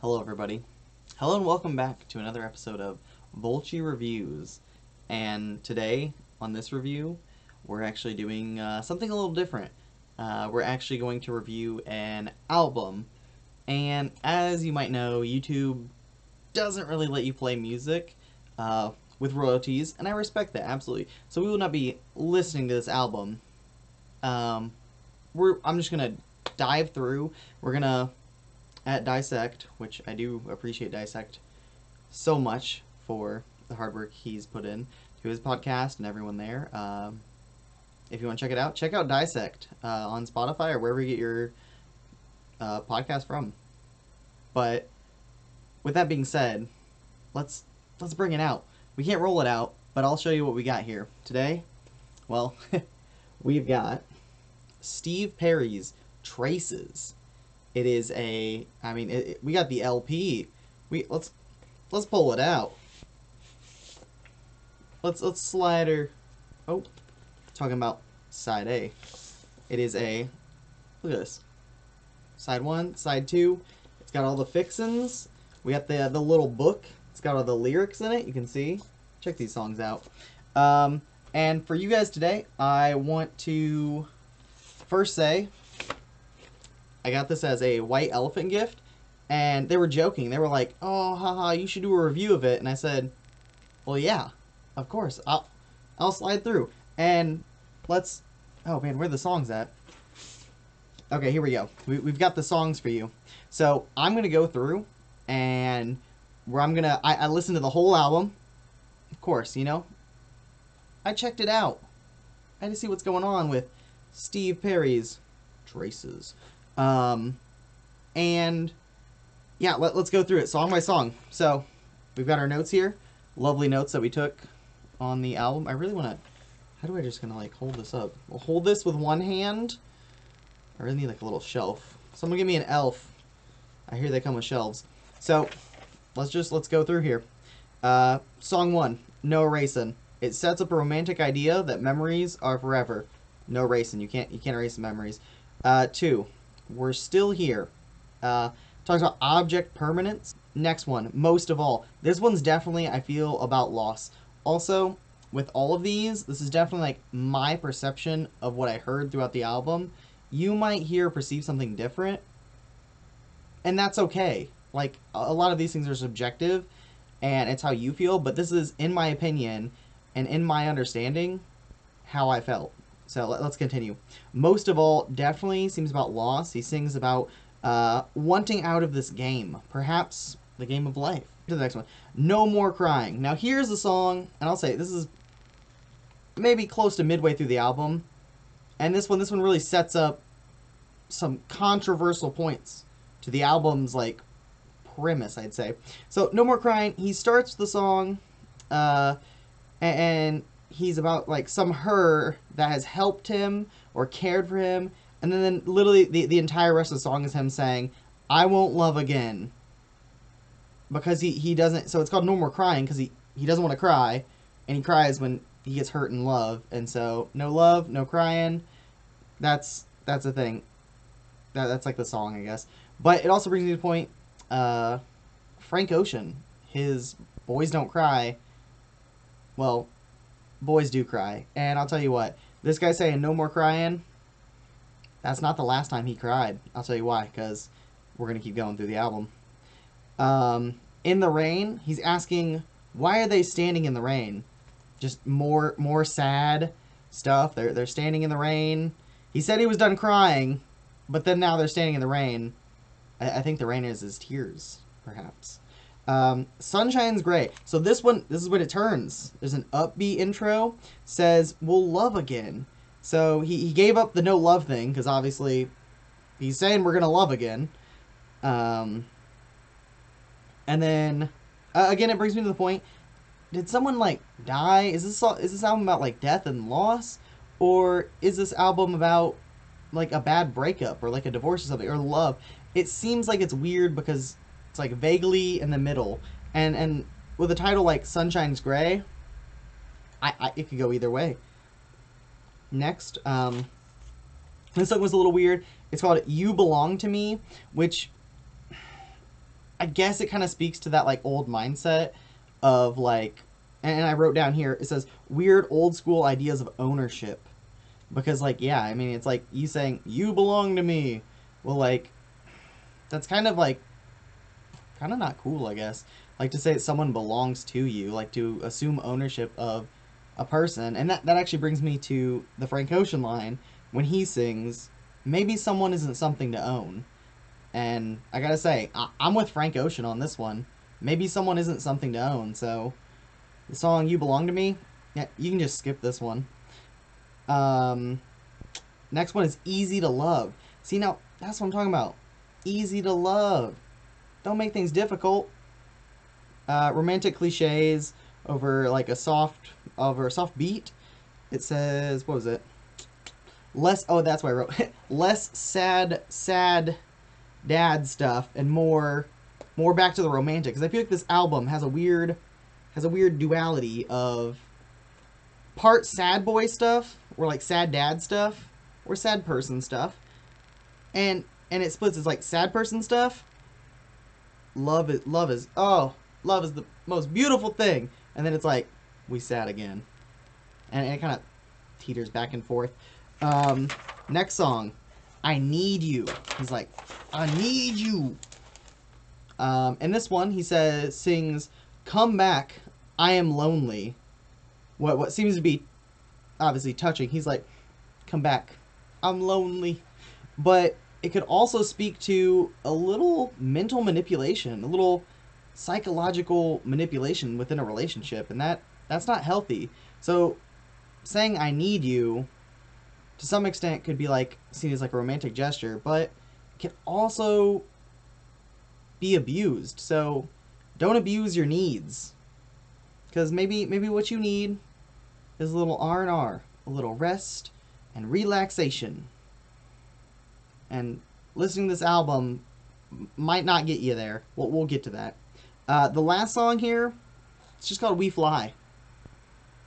Hello everybody. Hello and welcome back to another episode of Volchy Reviews. And today, on this review, we're actually doing something a little different. We're actually going to review an album. And as you might know, YouTube doesn't really let you play music with royalties, and I respect that, absolutely. So we will not be listening to this album. I'm just going to dive through. We're going to at Dissect, which I do appreciate Dissect so much for the hard work he's put in to his podcast and everyone there. If you want to check out Dissect on Spotify or wherever you get your podcast from. But with that being said, let's bring it out. We can't roll it out, but I'll show you what we got here today. Well, we've got Steve Perry's Traces. It is a, we got the LP. Let's pull it out. Let's slide her. Oh, talking about side A. It is a, look at this. Side 1, side 2. It's got all the fixins. We got the little book. It's got all the lyrics in it. You can see. Check these songs out. And for you guys today, I want to first say, I got this as a white elephant gift, and they were joking. They were like, "Oh, haha, you should do a review of it." And I said, "Well, yeah, of course. I'll slide through." And let's. Oh man, where are the songs at? Okay, here we go. We've got the songs for you. So I'm gonna go through, and where I listened to the whole album. Of course, you know. I checked it out. I had to see what's going on with Steve Perry's Traces. And yeah, let's go through it song by song. So we've got our notes here, lovely notes that we took on the album. I really want to, how do I just gonna like hold this up? We'll hold this with one hand. I really need like a little shelf. Someone give me an elf. I hear they come with shelves. So let's go through here. Song 1, No Erasing. It sets up a romantic idea that memories are forever. No erasing. You can't erase the memories. 2, We're Still Here. Talks about object permanence. Next one, Most of All. This one's definitely, I feel, about loss. Also, with all of these, this is definitely like my perception of what I heard throughout the album. You might hear or perceive something different, and that's okay. Like, a lot of these things are subjective, and it's how you feel, but this is, in my opinion, and in my understanding, how I felt. So let's continue. Most of All definitely seems about loss. He sings about wanting out of this game, perhaps the game of life. To the next one, No More Crying. Now here's the song, and I'll say this is maybe close to midway through the album, and this one really sets up some controversial points to the album's like premise, I'd say. So No More Crying. He starts the song, and he's about like some her that has helped him or cared for him, and then literally the entire rest of the song is him saying, "I won't love again," because he doesn't. So it's called No More Crying because he doesn't want to cry, and he cries when he gets hurt in love, and so no love, no crying. That's the thing. That's like the song, I guess. But it also brings me to the point. Frank Ocean, his Boys Don't Cry. Well, boys do cry, and I'll tell you what, this guy saying no more crying, that's not the last time he cried. I'll tell you why, because we're going to keep going through the album. In the Rain, he's asking, why are they standing in the rain? Just more sad stuff. They're standing in the rain. He said he was done crying, but then now they're standing in the rain. I think the rain is his tears, perhaps. Sunshine's Gray. So this is when it turns. There's an upbeat intro. Says, we'll love again. So he gave up the no love thing, because obviously he's saying we're going to love again. And then, again, it brings me to the point, did someone, like, die? Is this album about, like, death and loss? Or is this album about, like, a bad breakup, or, like, a divorce or something, or love? It seems like it's weird because it's like vaguely in the middle, and with a title like Sunshine's Gray, it could go either way. Next, this song was a little weird. It's called You Belong to Me, which I guess it kind of speaks to that like old mindset of like, and I wrote down here, it says weird old school ideas of ownership. Because like, yeah, I mean, it's like you saying you belong to me. Well, like, that's kind of like, kind of not cool, I guess. Like to say that someone belongs to you, like to assume ownership of a person. And that actually brings me to the Frank Ocean line when he sings, maybe someone isn't something to own. And I gotta say, I'm with Frank Ocean on this one. Maybe someone isn't something to own. So the song "You Belong to Me," yeah, you can just skip this one. Um, Next one is "Easy to Love." See, now that's what I'm talking about. Easy to love. Don't make things difficult. Romantic cliches over a soft beat. It says, what was it? Less. Oh, that's what I wrote. Less sad dad stuff and more back to the romantic. Because I feel like this album has a weird duality of part sad boy stuff or like sad dad stuff or sad person stuff, and it splits as like sad person stuff. Love is the most beautiful thing, and then it's like we sad again, and it kind of teeters back and forth. Next song, "I Need You." He's like, "I need you." And this one, he sings, "Come back, I am lonely." What seems to be obviously touching. He's like, "Come back, I'm lonely," but it could also speak to a little mental manipulation, a little psychological manipulation within a relationship, and that's not healthy. So saying "I need you" to some extent could be like seen as like a romantic gesture, but it can also be abused. So don't abuse your needs, because maybe what you need is a little R&R, a little rest and relaxation. And listening to this album might not get you there. We'll get to that. The last song here, it's just called "We Fly."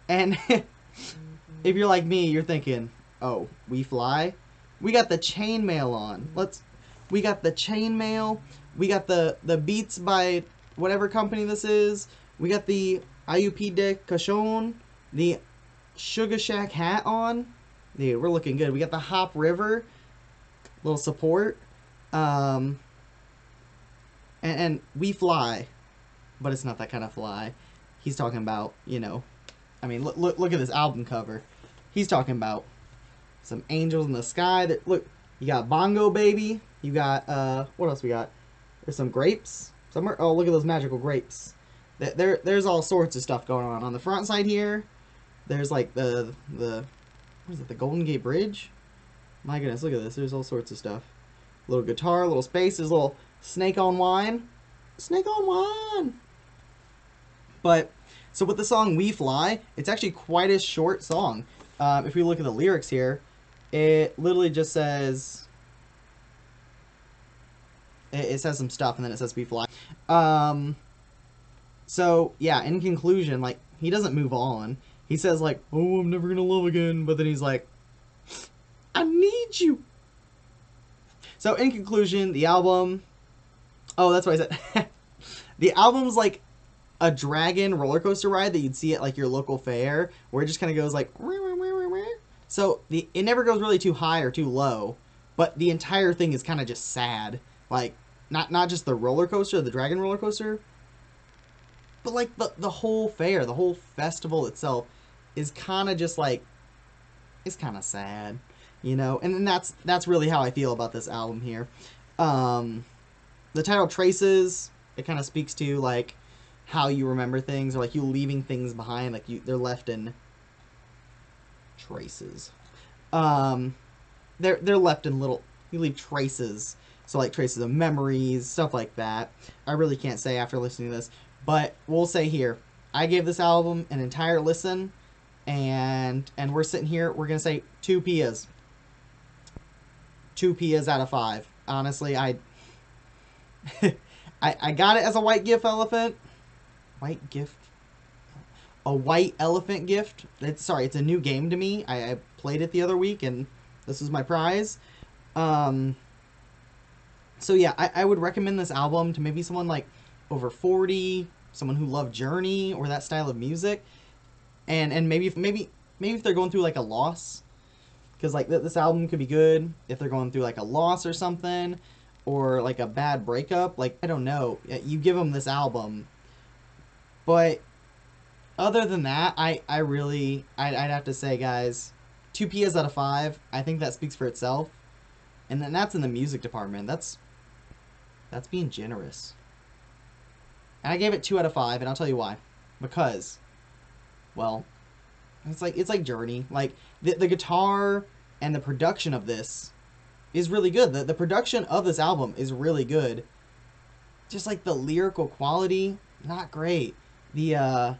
And if you're like me, you're thinking, oh, "We Fly"? We got the chainmail on. We got the chainmail. We got the Beats by whatever company this is. We got the IUP de Cachon, the Sugar Shack hat on. Dude, we're looking good. We got the Hop River, little support. And "We Fly," but it's not that kind of fly. He's talking about, I mean, look at this album cover. He's talking about some angels in the sky. Look, you got Bongo Baby. You got, what else we got? There's some grapes. Somewhere. Oh, look at those magical grapes. There's all sorts of stuff going on. On the front side here, there's like the what is it, the Golden Gate Bridge? My goodness, look at this. There's all sorts of stuff. Little guitar, little space. There's a little snake on wine. Snake on wine! But, so with the song "We Fly," it's actually quite a short song. If we look at the lyrics here, it literally just says, it says some stuff, and then it says "We Fly." So, yeah, in conclusion, like, he doesn't move on. He says, like, "Oh, I'm never gonna love again," but then he's like, "I need you." So, in conclusion, the album... Oh, that's what I said. The album's like a dragon roller coaster ride that you'd see at like your local fair, where it just kind of goes like... So, it never goes really too high or too low, but the entire thing is kind of just sad. Like, not just the roller coaster, the dragon roller coaster, but like the whole fair, the whole festival itself is kind of just like... It's kind of sad. And then that's really how I feel about this album here. The title "Traces," it kind of speaks to like how you remember things, or like you leaving things behind, like they're left in traces. They're left in little, you leave traces, so like traces of memories, stuff like that. I really can't say after listening to this, but we'll say here, I gave this album an entire listen, and we're sitting here, we're gonna say 2 Pias. 2 Pias out of 5. Honestly, I got it as a white gift elephant. White gift? A white elephant gift? It's a new game to me. I played it the other week, and this is my prize. So yeah, I would recommend this album to maybe someone like over 40, someone who loved Journey or that style of music, and maybe if they're going through like a loss, because like this album could be good if they're going through like a loss or something, or like a bad breakup. Like I don't know, you give them this album. But other than that, I really I'd have to say, guys, 2 Ps out of 5. I think that speaks for itself, and then that's in the music department. That's being generous. And I gave it 2 out of 5, and I'll tell you why. Because, well, it's like Journey. Like the guitar and the production of this is really good. The production of this album is really good. Just like the lyrical quality, not great. I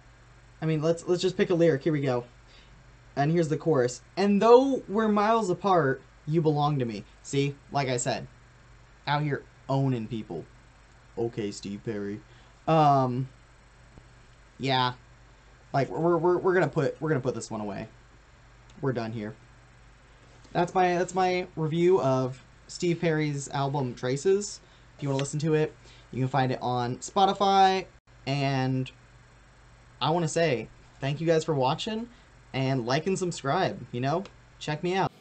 mean, let's just pick a lyric. Here we go. And here's the chorus. And though we're miles apart, you belong to me. See, like I said, out here owning people. Okay, Steve Perry. Yeah, like we're gonna put this one away. We're done here. That's my review of Steve Perry's album Traces. If you want to listen to it, you can find it on Spotify. And I want to say thank you guys for watching, and like and subscribe. You know, check me out.